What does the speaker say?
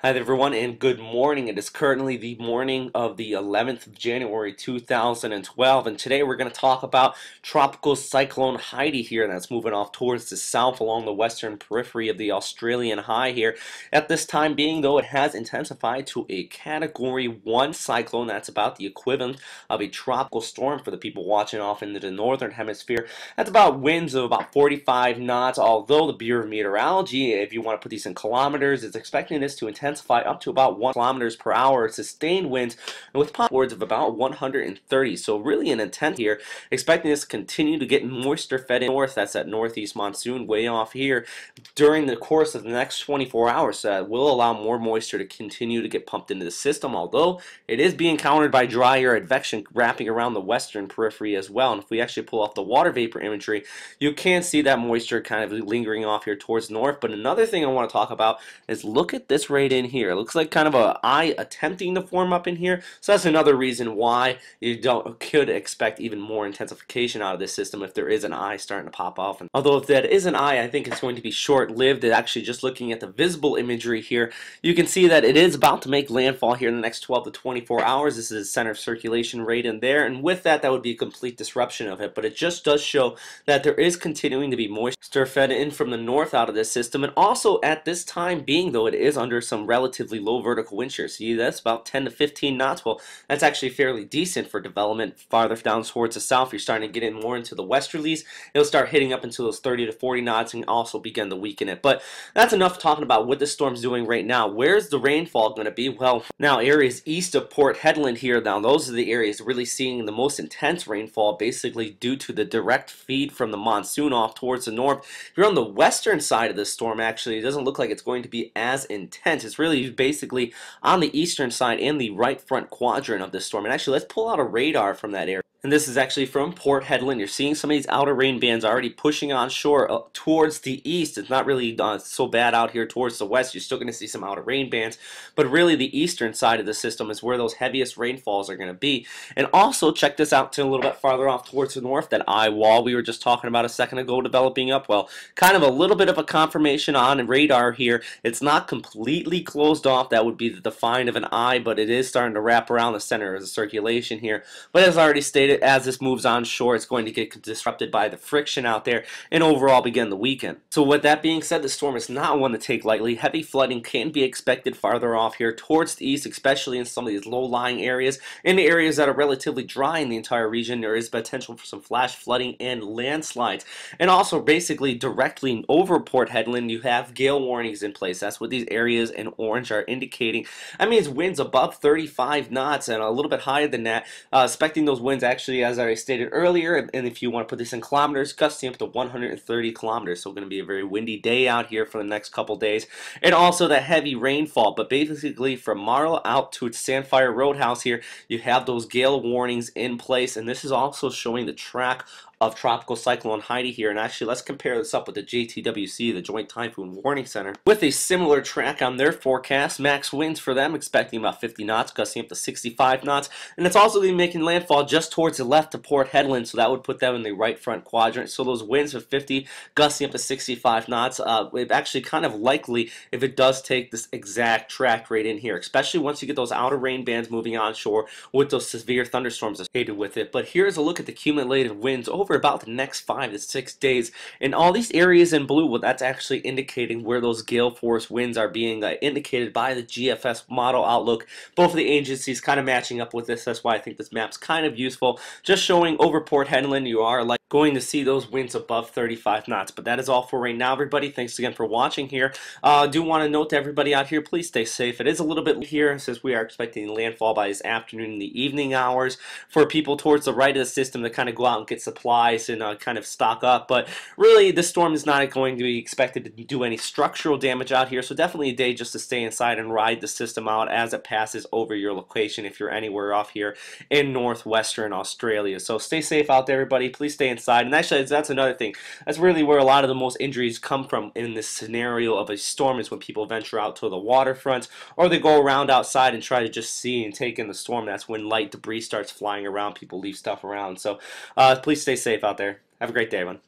Hi there everyone and good morning. It is currently the morning of the 11th of January 2012 and today we're going to talk about Tropical Cyclone Heidi here that's moving off towards the south along the western periphery of the Australian high here. At this time being though, it has intensified to a Category 1 cyclone. That's about the equivalent of a tropical storm for the people watching off into the northern hemisphere. That's about winds of about 45 knots, although the Bureau of Meteorology, if you want to put these in kilometers, is expecting this to intensify up to about 1 kilometers per hour, sustained winds with upwards of about 130. So really an intent here, expecting this to continue to get moisture fed in north. That's that northeast monsoon way off here during the course of the next 24 hours. So that will allow more moisture to continue to get pumped into the system, although it is being countered by dry air advection wrapping around the western periphery as well. And if we actually pull off the water vapor imagery, you can see that moisture kind of lingering off here towards north. But another thing I want to talk about is look at this right in here. It looks like kind of a eye attempting to form up in here. So that's another reason why you could expect even more intensification out of this system if there is an eye starting to pop off. And although if that is an eye, I think it's going to be short-lived. Actually, just looking at the visible imagery here, you can see that it is about to make landfall here in the next 12 to 24 hours. This is center of circulation right in there, and with that, that would be a complete disruption of it. But it just does show that there is continuing to be moisture fed in from the north out of this system, and also at this time being, though, it is under some relatively low vertical wind shear. See, that's about 10 to 15 knots. Well, that's actually fairly decent for development farther down towards the south. You're starting to get in more into the westerlies. It'll start hitting up into those 30 to 40 knots and also begin to weaken it. But that's enough talking about what the storm's doing right now. Where's the rainfall going to be? Well, now areas east of Port Hedland here, now those are the areas really seeing the most intense rainfall, basically due to the direct feed from the monsoon off towards the north. If you're on the western side of the storm, actually, it doesn't look like it's going to be as intense. It's really basically on the eastern side and the right front quadrant of this storm. And actually, let's pull out a radar from that area. And this is actually from Port Hedland. You're seeing some of these outer rain bands already pushing on shore towards the east. It's not really so bad out here towards the west. You're still going to see some outer rain bands, but really the eastern side of the system is where those heaviest rainfalls are going to be. And also check this out to a little bit farther off towards the north, that eye wall we were just talking about a second ago developing up. Well, kind of a little bit of a confirmation on radar here. It's not completely closed off. That would be the define of an eye, but it is starting to wrap around the center of the circulation here. But as I already stated, as this moves on shore, it's going to get disrupted by the friction out there and overall begin the weekend. So with that being said, the storm is not one to take lightly. Heavy flooding can be expected farther off here towards the east, especially in some of these low-lying areas. In the areas that are relatively dry in the entire region, there is potential for some flash flooding and landslides. And also basically directly over Port Hedland, you have gale warnings in place. That's what these areas in orange are indicating. That means winds above 35 knots and a little bit higher than that. Expecting those winds actually, as I stated earlier, and if you want to put this in kilometers, gusting up to 130 kilometers. So going to be a very windy day out here for the next couple days. And also that heavy rainfall. But basically from Marl out to Sandfire Roadhouse here, you have those gale warnings in place. And this is also showing the track of Tropical Cyclone Heidi here. And actually, let's compare this up with the JTWC, the Joint Typhoon Warning Center, with a similar track on their forecast. Max winds for them expecting about 50 knots, gusting up to 65 knots. And it's also going to be making landfall just towards the left of Port Hedland, so that would put them in the right front quadrant. So those winds of 50, gusting up to 65 knots, it's actually kind of likely if it does take this exact track right in here, especially once you get those outer rain bands moving onshore with those severe thunderstorms associated with it. But here's a look at the cumulative winds over about the next 5 to 6 days. And all these areas in blue, well, that's actually indicating where those gale force winds are being indicated by the GFS model outlook. Both of the agencies kind of matching up with this. That's why I think this map's kind of useful. Just showing over Port Hedland, you are going to see those winds above 35 knots. But that is all for right now, everybody. Thanks again for watching here. I do want to note to everybody out here, please stay safe. It is a little bit here since we are expecting landfall by this afternoon in the evening hours for people towards the right of the system to kind of go out and get supplies and kind of stock up. But really, this storm is not going to be expected to do any structural damage out here. So definitely a day just to stay inside and ride the system out as it passes over your location if you're anywhere off here in northwestern Australia. So stay safe out there, everybody. Please stay inside. And actually, that's another thing. That's really where a lot of the most injuries come from in this scenario of a storm, is when people venture out to the waterfront or they go around outside and try to just see and take in the storm. That's when light debris starts flying around. People leave stuff around. So please stay safe out there. Have a great day, everyone.